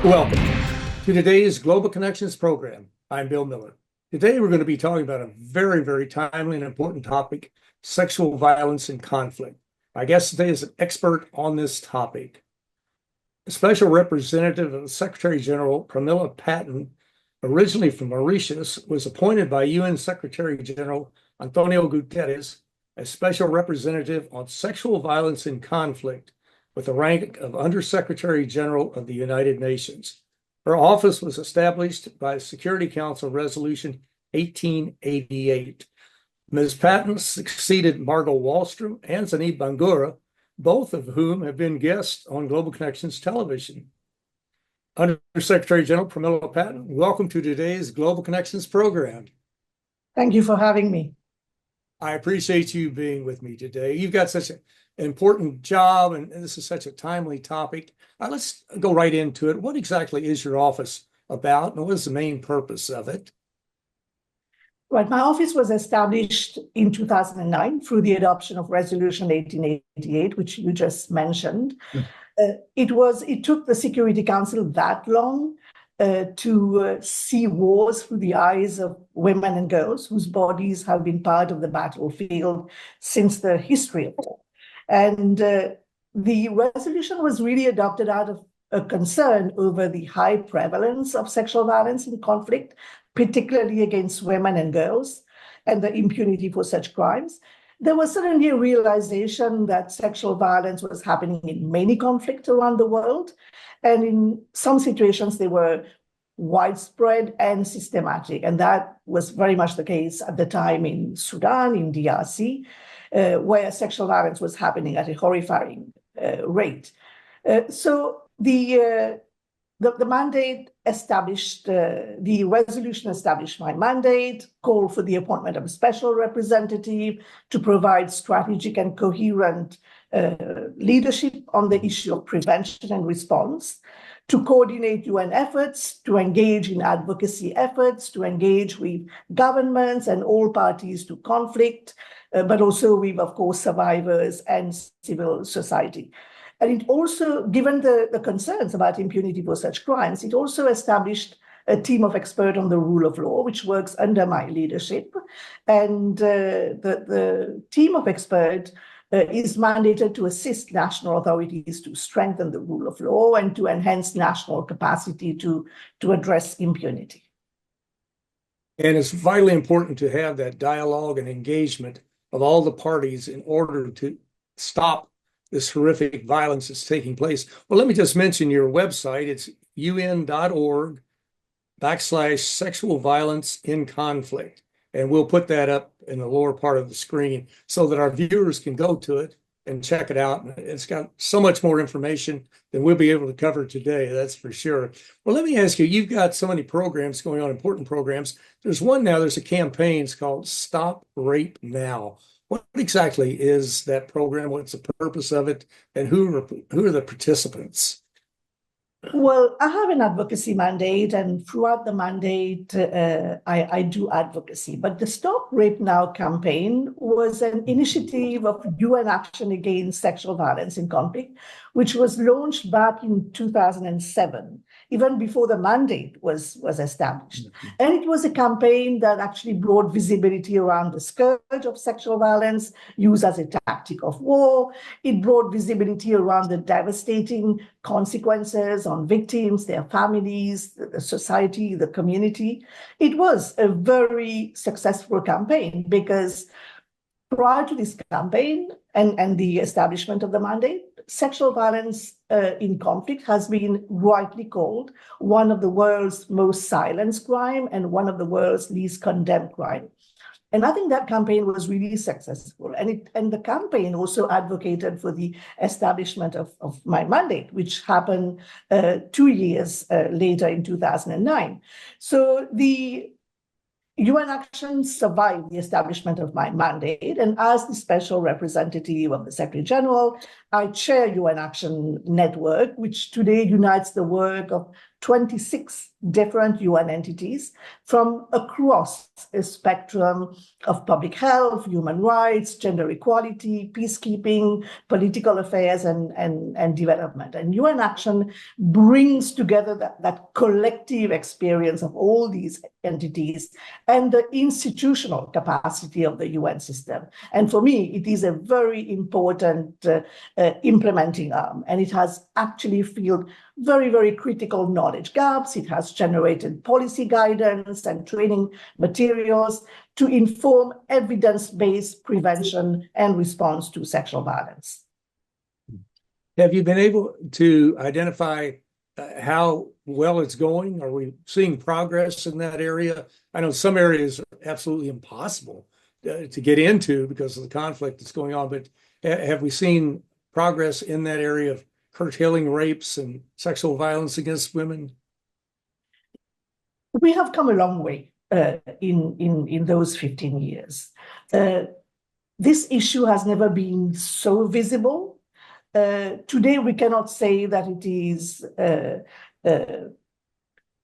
Welcome to today's Global Connections program. I'm Bill Miller. Today we're going to be talking about a very, very timely and important topic, sexual violence and conflict. My guest today is an expert on this topic. A special representative of the Secretary General, Pramila Patten, originally from Mauritius, was appointed by UN Secretary General Antonio Guterres as special representative on sexual violence and conflict, with the rank of Undersecretary General of the United Nations. Her office was established by Security Council Resolution 1888. Ms. Patten succeeded Margot Wallström and Zanib Bangura, both of whom have been guests on Global Connections television. Undersecretary General Pramila Patten, welcome to today's Global Connections program. Thank you for having me. I appreciate you being with me today. You've got such an important job, and this is such a timely topic. Let's go right into it. What exactly is your office about, and what is the main purpose of it? Right, my office was established in 2009 through the adoption of Resolution 1888, which you just mentioned. It took the Security Council that long to see wars through the eyes of women and girls whose bodies have been part of the battlefield since the history of war. And the resolution was really adopted out of a concern over the high prevalence of sexual violence in conflict, particularly against women and girls, and the impunity for such crimes. There was suddenly a realization that sexual violence was happening in many conflicts around the world, and in some situations they were widespread and systematic. And that was very much the case at the time in Sudan, in DRC, where sexual violence was happening at a horrifying rate. So the mandate established, the resolution established my mandate, called for the appointment of a special representative to provide strategic and coherent leadership on the issue of prevention and response, to coordinate UN efforts, to engage in advocacy efforts, to engage with governments and all parties to conflict, but also with, of course, survivors and civil society. And it also, given the concerns about impunity for such crimes, it also established a team of experts on the rule of law, which works under my leadership. And the team of experts is mandated to assist national authorities to strengthen the rule of law and to enhance national capacity to address impunity. And it's vitally important to have that dialogue and engagement of all the parties in order to stop this horrific violence that's taking place. Well, let me just mention your website. It's un.org/sexual violence in conflict. And we'll put that up in the lower part of the screen so that our viewers can go to it and check it out. It's got so much more information than we'll be able to cover today, that's for sure. Well, let me ask you, you've got so many programs going on, important programs. There's one now, there's a campaign, it's called Stop Rape Now. What exactly is that program? What's the purpose of it? And who are the participants? Well, I have an advocacy mandate, and throughout the mandate, I do advocacy. But the Stop Rape Now campaign was an initiative of UN Action Against Sexual Violence in Conflict, which was launched back in 2007, even before the mandate was established. Mm-hmm. And it was a campaign that actually brought visibility around the scourge of sexual violence used as a tactic of war. It brought visibility around the devastating consequences on victims, their families, the society, the community. It was a very successful campaign because prior to this campaign and the establishment of the mandate, sexual violence in conflict has been rightly called one of the world's most silenced crime and one of the world's least condemned crime. And I think that campaign was really successful. And the campaign also advocated for the establishment of my mandate, which happened 2 years later in 2009. So the UN Action survived the establishment of my mandate, and as the special representative of the Secretary General, I chair UN Action Network, which today unites the work of 26 different UN entities from across a spectrum of public health, human rights, gender equality, peacekeeping, political affairs, and development. And UN Action brings together that collective experience of all these entities and the institutional capacity of the UN system. And for me, it is a very important implementing arm, and it has actually filled very, very critical knowledge gaps. It has generated policy guidance and training materials to inform evidence-based prevention and response to sexual violence. Have you been able to identify how well it's going? Are we seeing progress in that area? I know some areas are absolutely impossible to get into because of the conflict that's going on, but have we seen progress in that area of curtailing rapes and sexual violence against women? We have come a long way in those 15 years. This issue has never been so visible. Today, we cannot say that it is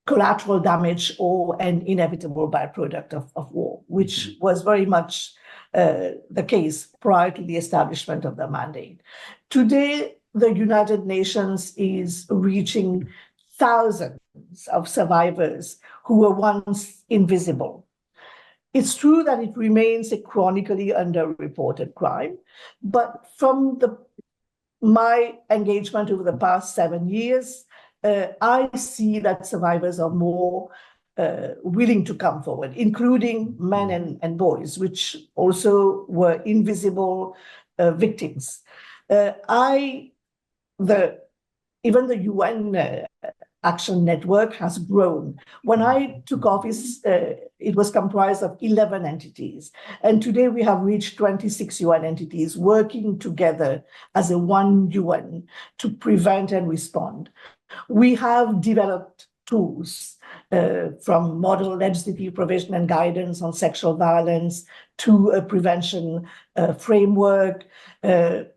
collateral damage or an inevitable byproduct of war, which was very much the case prior to the establishment of the mandate. Today, the United Nations is reaching thousands of survivors who were once invisible. It's true that it remains a chronically underreported crime, but from my engagement over the past 7 years, I see that survivors are more willing to come forward, including men and boys, which also were invisible victims. Even the UN Action Network has grown. When I took office, it was comprised of 11 entities. And today we have reached 26 UN entities working together as a one UN to prevent and respond. We have developed tools from model legislative provision and guidance on sexual violence to a prevention framework.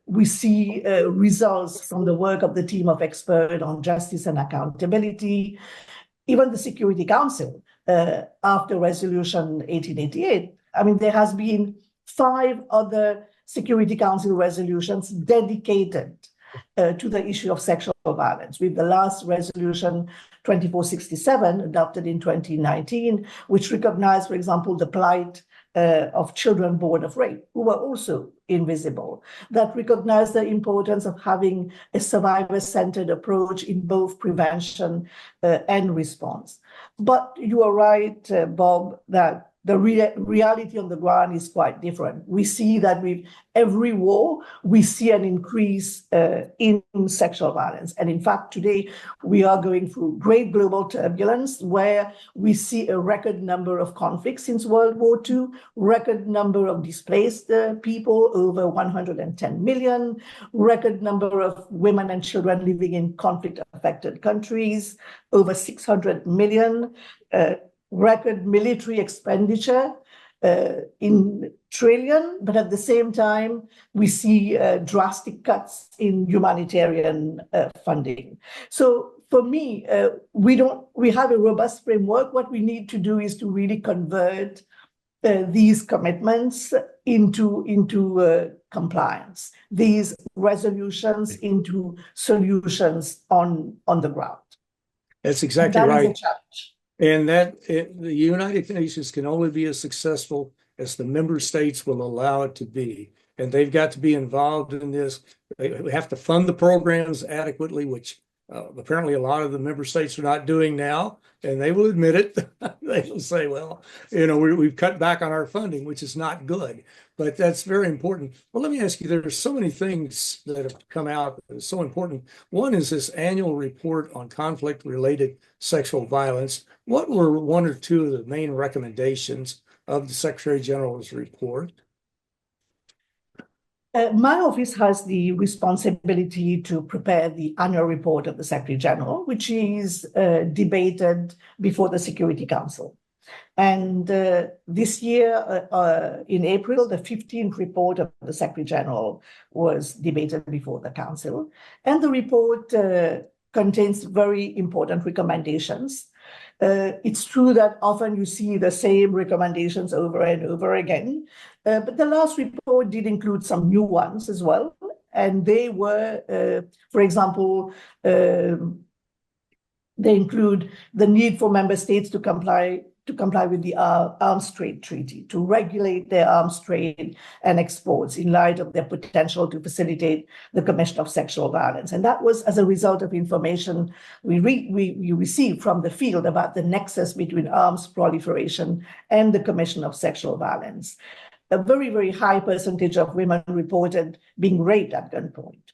We see results from the work of the team of experts on justice and accountability. Even the Security Council, after Resolution 1888, I mean, there has been 5 other Security Council resolutions dedicated to the issue of sexual violence, with the last resolution 2467 adopted in 2019, which recognized, for example, the plight of children born of rape, who were also invisible, that recognized the importance of having a survivor-centered approach in both prevention and response. But you are right, Bob, that the reality on the ground is quite different. We see that with every war, we see an increase in sexual violence. And in fact, today, we are going through great global turbulence where we see a record number of conflicts since World War II, record number of displaced people, over 110 million, record number of women and children living in conflict-affected countries, over 600 million, record military expenditure in trillion, but at the same time, we see drastic cuts in humanitarian funding. So for me, we have a robust framework. What we need to do is to really convert these commitments into compliance, these resolutions into solutions on the ground. That's exactly right. That is a challenge. And the United Nations can only be as successful as the member states will allow it to be. And they've got to be involved in this. They have to fund the programs adequately, which apparently a lot of the member states are not doing now. And they will admit it. They will say, well, we've cut back on our funding, which is not good. But that's very important. Well, let me ask you, there are so many things that have come out that are so important. One is this annual report on conflict-related sexual violence. What were 1 or 2 of the main recommendations of the Secretary General's report? My office has the responsibility to prepare the annual report of the Secretary General, which is debated before the Security Council. And this year, in April, the 15th report of the Secretary General was debated before the Council. And the report contains very important recommendations. It's true that often you see the same recommendations over and over again, but the last report did include some new ones as well. And they were, for example, they include the need for member states to comply with the Arms Trade Treaty, to regulate their arms trade and exports in light of their potential to facilitate the commission of sexual violence. And that was as a result of information we received from the field about the nexus between arms proliferation and the commission of sexual violence. A very, very high percentage of women reported being raped at gunpoint.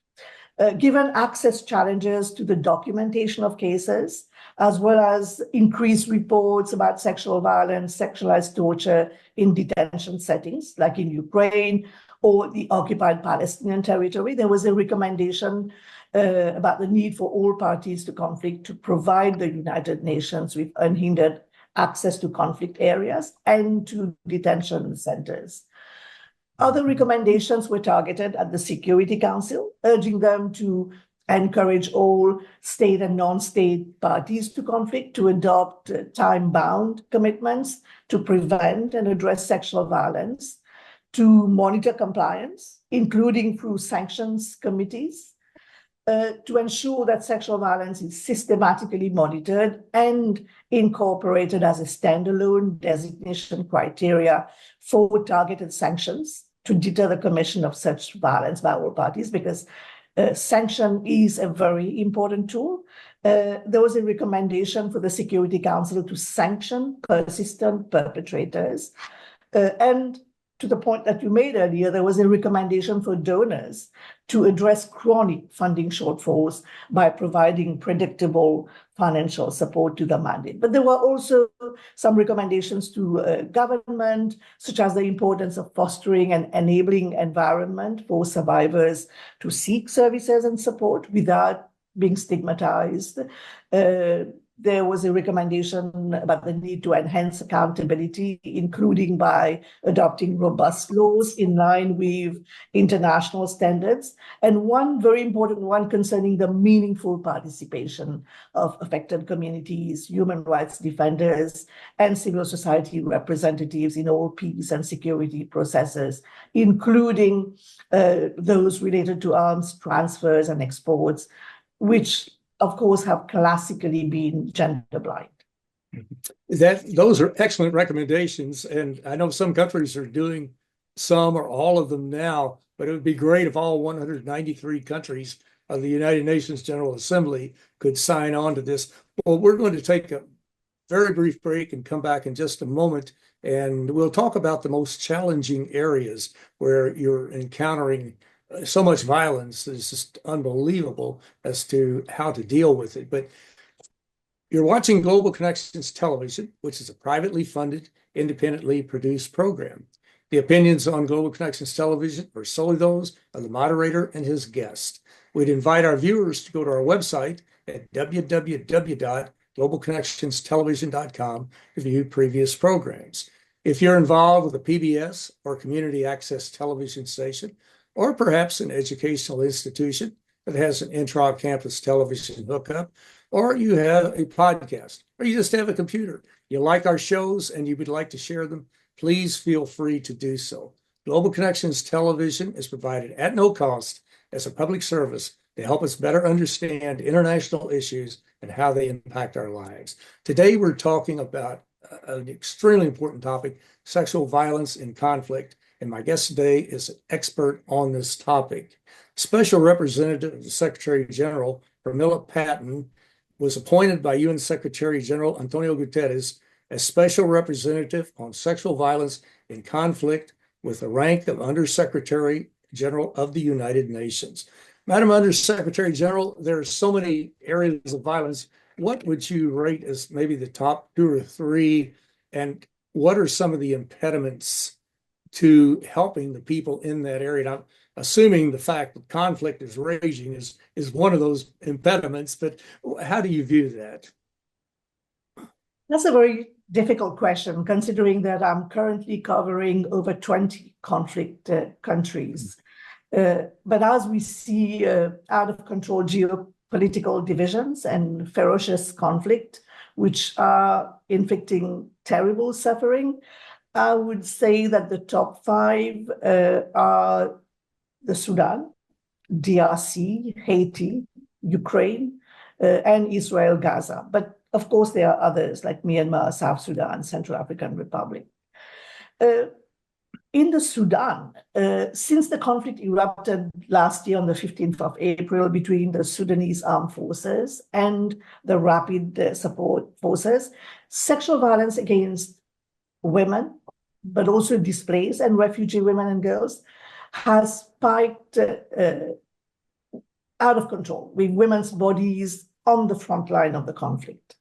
Given access challenges to the documentation of cases, as well as increased reports about sexual violence, sexualized torture in detention settings, like in Ukraine or the occupied Palestinian territory, there was a recommendation about the need for all parties to conflict to provide the United Nations with unhindered access to conflict areas and to detention centers. Other recommendations were targeted at the Security Council, urging them to encourage all state and non-state parties to conflict to adopt time-bound commitments to prevent and address sexual violence, to monitor compliance, including through sanctions committees, to ensure that sexual violence is systematically monitored and incorporated as a standalone designation criteria for targeted sanctions to deter the commission of such violence by all parties, because sanction is a very important tool. There was a recommendation for the Security Council to sanction persistent perpetrators. And to the point that you made earlier, there was a recommendation for donors to address chronic funding shortfalls by providing predictable financial support to the mandate. But there were also some recommendations to government, such as the importance of fostering an enabling environment for survivors to seek services and support without being stigmatized. There was a recommendation about the need to enhance accountability, including by adopting robust laws in line with international standards. And one very important one concerning the meaningful participation of affected communities, human rights defenders, and civil society representatives in all peace and security processes, including those related to arms transfers and exports, which of course, have classically been gender blind. Those are excellent recommendations. And I know some countries are doing some or all of them now, but it would be great if all 193 countries of the United Nations General Assembly could sign on to this. Well, we're going to take a very brief break and come back in just a moment, and we'll talk about the most challenging areas where you're encountering so much violence. It's just unbelievable as to how to deal with it. But you're watching Global Connections Television, which is a privately funded, independently produced program. The opinions on Global Connections Television are solely those of the moderator and his guest. We'd invite our viewers to go to our website at www.globalconnectionstelevision.com to view previous programs. If you're involved with a PBS or community access television station, or perhaps an educational institution that has an intra-campus television hookup, or you have a podcast, or you just have a computer, you like our shows and you would like to share them, please feel free to do so. Global Connections Television is provided at no cost as a public service to help us better understand international issues and how they impact our lives. Today, we're talking about an extremely important topic, sexual violence in conflict. And my guest today is an expert on this topic. Special Representative of the Secretary General, Pramila Patten, was appointed by UN Secretary General Antonio Guterres as Special Representative on Sexual Violence in Conflict with the rank of Undersecretary General of the United Nations. Madam Undersecretary General, there are so many areas of violence. What would you rate as maybe the top 2 or 3? And what are some of the impediments to helping the people in that area? Now, assuming the fact that conflict is raging is one of those impediments, but how do you view that? That's a very difficult question, considering that I'm currently covering over 20 conflict countries. But as we see out of control political divisions and ferocious conflict, which are inflicting terrible suffering. I would say that the top five are the Sudan, DRC, Haiti, Ukraine, and Israel, Gaza. But of course, there are others like Myanmar, South Sudan, Central African Republic. In the Sudan, since the conflict erupted last year on the 15th of April between the Sudanese armed forces and the rapid support forces, sexual violence against women, but also displaced and refugee women and girls, has spiked out of control, with women's bodies on the front line of the conflict.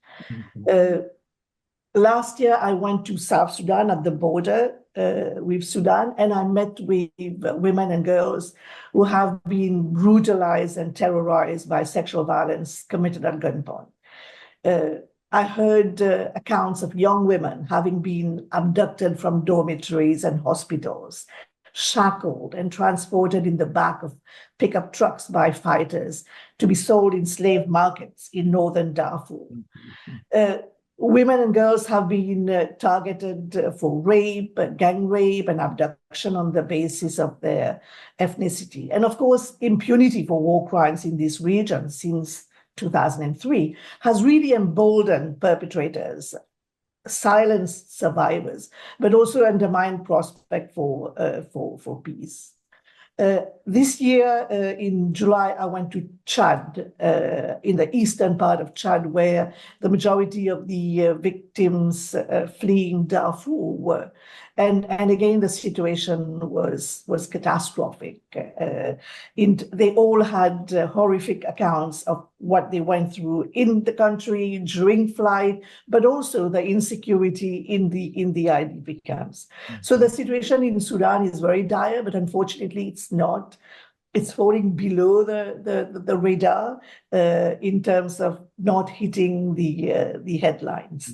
Last year, I went to South Sudan at the border with Sudan, and I met with women and girls who have been brutalized and terrorized by sexual violence committed at gunpoint. I heard accounts of young women having been abducted from dormitories and hospitals, shackled and transported in the back of pickup trucks by fighters to be sold in slave markets in northern Darfur. Women and girls have been targeted for rape, gang rape, and abduction on the basis of their ethnicity. And of course, impunity for war crimes in this region since 2003 has really emboldened perpetrators, silenced survivors, but also undermined prospect for peace. This year, in July, I went to Chad, in the eastern part of Chad, where the majority of the victims fleeing Darfur were. And again, the situation was catastrophic. They all had horrific accounts of what they went through in the country during flight, but also the insecurity in the IDP camps. So the situation in Sudan is very dire, but unfortunately, it's not. It's falling below the radar in terms of not hitting the headlines.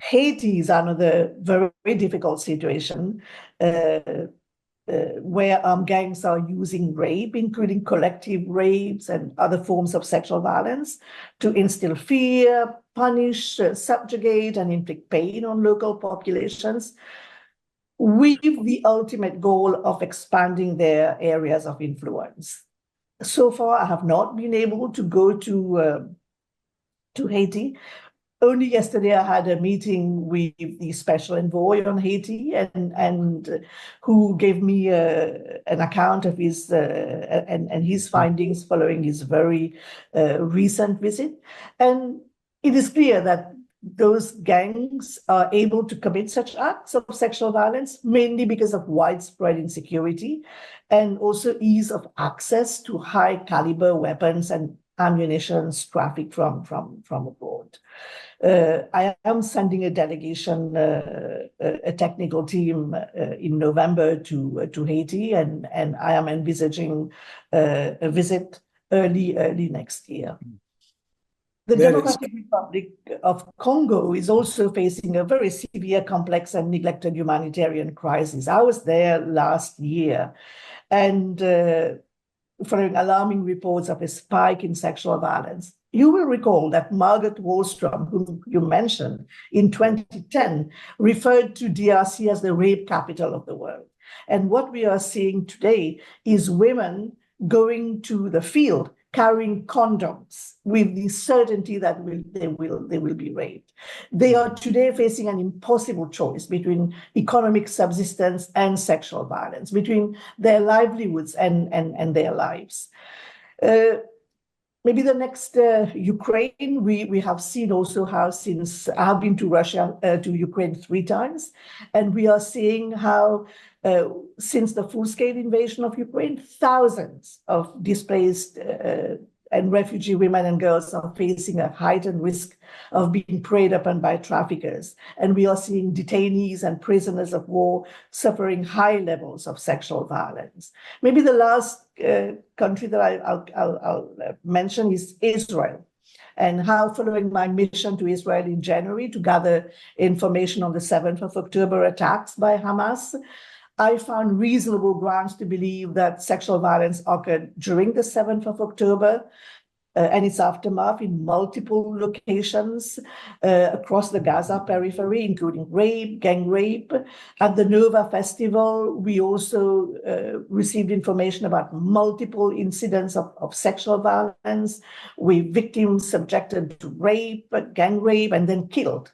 Haiti is another very difficult situation where armed gangs are using rape, including collective rapes and other forms of sexual violence, to instill fear, punish, subjugate, and inflict pain on local populations, with the ultimate goal of expanding their areas of influence. So far, I have not been able to go to Haiti. Only yesterday, I had a meeting with the special envoy on Haiti, and who gave me an account of his and his findings following his very recent visit. And it is clear that those gangs are able to commit such acts of sexual violence, mainly because of widespread insecurity and also ease of access to high caliber weapons and ammunition trafficked from abroad. I am sending a delegation, a technical team in November to Haiti, and I am envisaging a visit early next year. The Democratic Republic of Congo is also facing a very severe, complex, and neglected humanitarian crisis. I was there last year, and following alarming reports of a spike in sexual violence. You will recall that Margaret Wallstrom, whom you mentioned, in 2010, referred to DRC as the rape capital of the world. And what we are seeing today is women going to the field carrying condoms with the certainty that they will be raped. They are today facing an impossible choice between economic subsistence and sexual violence, between their livelihoods and their lives. Maybe the next Ukraine, we have seen also how, since I have been to Russia, to Ukraine 3 times, and we are seeing how since the full-scale invasion of Ukraine, thousands of displaced and refugee women and girls are facing a heightened risk of being preyed upon by traffickers. And we are seeing detainees and prisoners of war suffering high levels of sexual violence. Maybe the last country that I'll mention is Israel, and how, following my mission to Israel in January to gather information on the 7th of October attacks by Hamas, I found reasonable grounds to believe that sexual violence occurred during the 7th of October, and its aftermath in multiple locations across the Gaza periphery, including rape, gang rape. At the Nova Festival, we also received information about multiple incidents of sexual violence, with victims subjected to rape, gang rape, and then killed.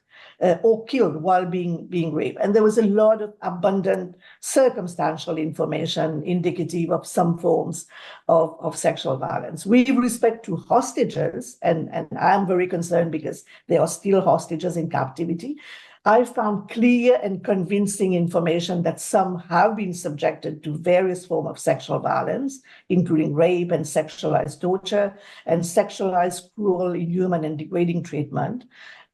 Or killed while being raped. And there was a lot of abundant circumstantial information indicative of some forms of sexual violence. With respect to hostages, and I'm very concerned because there are still hostages in captivity, I found clear and convincing information that some have been subjected to various forms of sexual violence, including rape and sexualized torture, and sexualized, cruel, inhuman, and degrading treatment.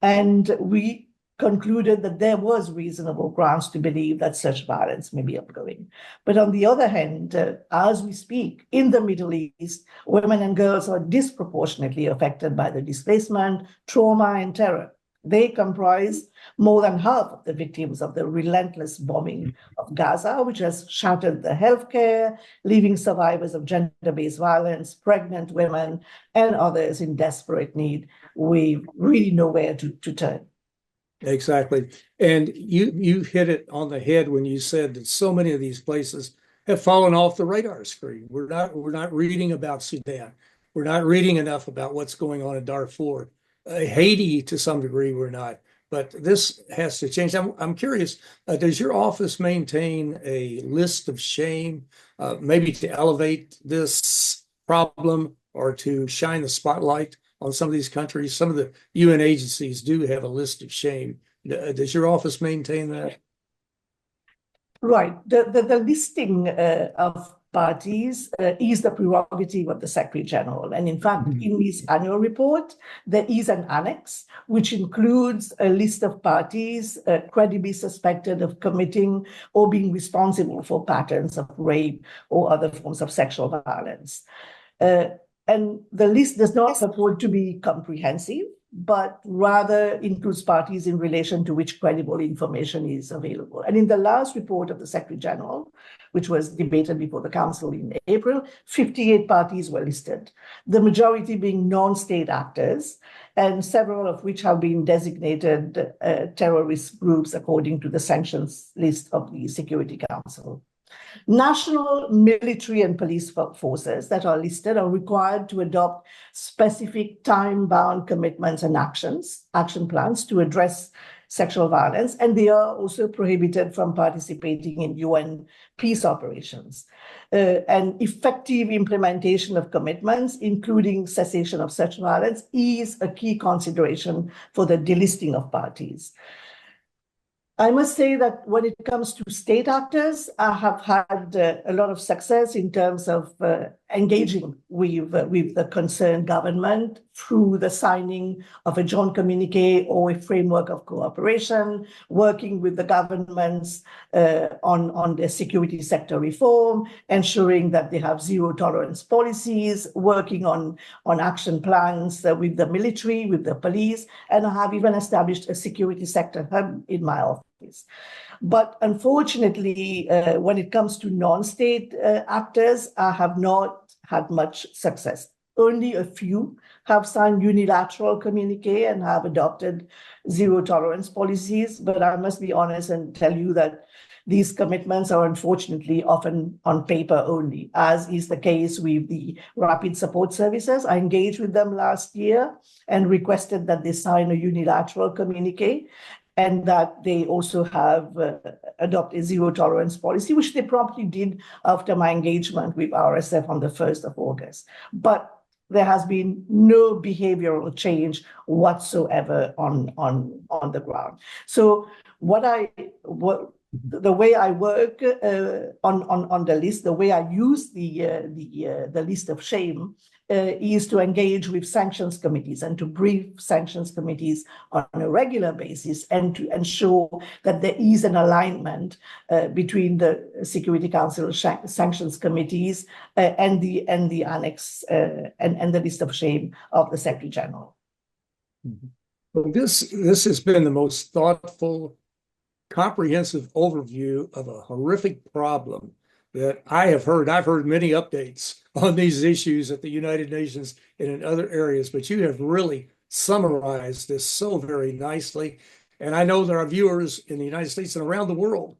And we concluded that there was reasonable grounds to believe that such violence may be ongoing. But on the other hand, as we speak, in the Middle East, women and girls are disproportionately affected by the displacement, trauma, and terror. They comprise more than half of the victims of the relentless bombing of Gaza, which has shattered the healthcare, leaving survivors of gender-based violence, pregnant women, and others in desperate need with really nowhere to turn. Exactly. And you hit it on the head when you said that so many of these places have fallen off the radar screen. We're not reading about Sudan. We're not reading enough about what's going on in Darfur. Haiti, to some degree, we're not. But this has to change. I'm curious, does your office maintain a list of shame, maybe to elevate this problem or to shine the spotlight on some of these countries? Some of the UN agencies do have a list of shame. Does your office maintain that? Right. The listing of parties is the prerogative of the Secretary General. And in fact, in his annual report, there is an annex which includes a list of parties credibly suspected of committing or being responsible for patterns of rape or other forms of sexual violence. And the list does not purport to be comprehensive, but rather includes parties in relation to which credible information is available. And in the last report of the Secretary General, which was debated before the Council in April, 58 parties were listed, the majority being non-state actors, and several of which have been designated terrorist groups according to the sanctions list of the Security Council. National military and police forces that are listed are required to adopt specific time-bound commitments and action plans to address sexual violence, and they are also prohibited from participating in UN peace operations. And effective implementation of commitments, including cessation of such violence, is a key consideration for the delisting of parties. I must say that when it comes to state actors, I have had a lot of success in terms of engaging with the concerned government through the signing of a joint communique or a framework of cooperation, working with the governments on their security sector reform, ensuring that they have zero tolerance policies, working on action plans with the military, with the police, and I have even established a security sector hub in my office. But unfortunately, when it comes to non-state actors, I have not had much success. Only a few have signed unilateral communique and have adopted zero tolerance policies. But I must be honest and tell you that these commitments are unfortunately often on paper only, as is the case with the Rapid Support Services. I engaged with them last year and requested that they sign a unilateral communique, and that they also have adopted a zero tolerance policy, which they promptly did after my engagement with RSF on the 1st of August. But there has been no behavioral change whatsoever on the ground. So the way I work on the list, the way I use the list of shame is to engage with sanctions committees and to brief sanctions committees on a regular basis and to ensure that there is an alignment between the Security Council sanctions committees and the annex and the list of shame of the Secretary General. Well, this has been the most thoughtful, comprehensive overview of a horrific problem that I've heard many updates on these issues at the United Nations and in other areas, but you have really summarized this so very nicely. And I know there are viewers in the United States and around the world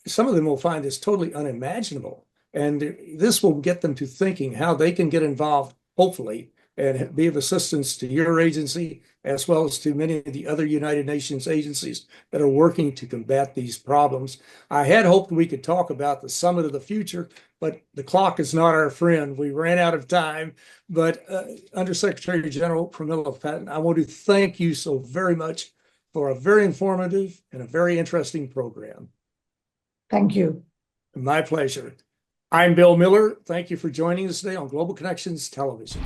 some of them will find this totally unimaginable. And this will get them to thinking how they can get involved, hopefully, and be of assistance to your agency, as well as to many of the other United Nations agencies that are working to combat these problems. I had hoped we could talk about the Summit of the Future, but the clock is not our friend. We ran out of time. But Undersecretary General Pramila Patten, I want to thank you so very much for a very informative and a very interesting program. Thank you. My pleasure. I'm Bill Miller. Thank you for joining us today on Global Connections Television.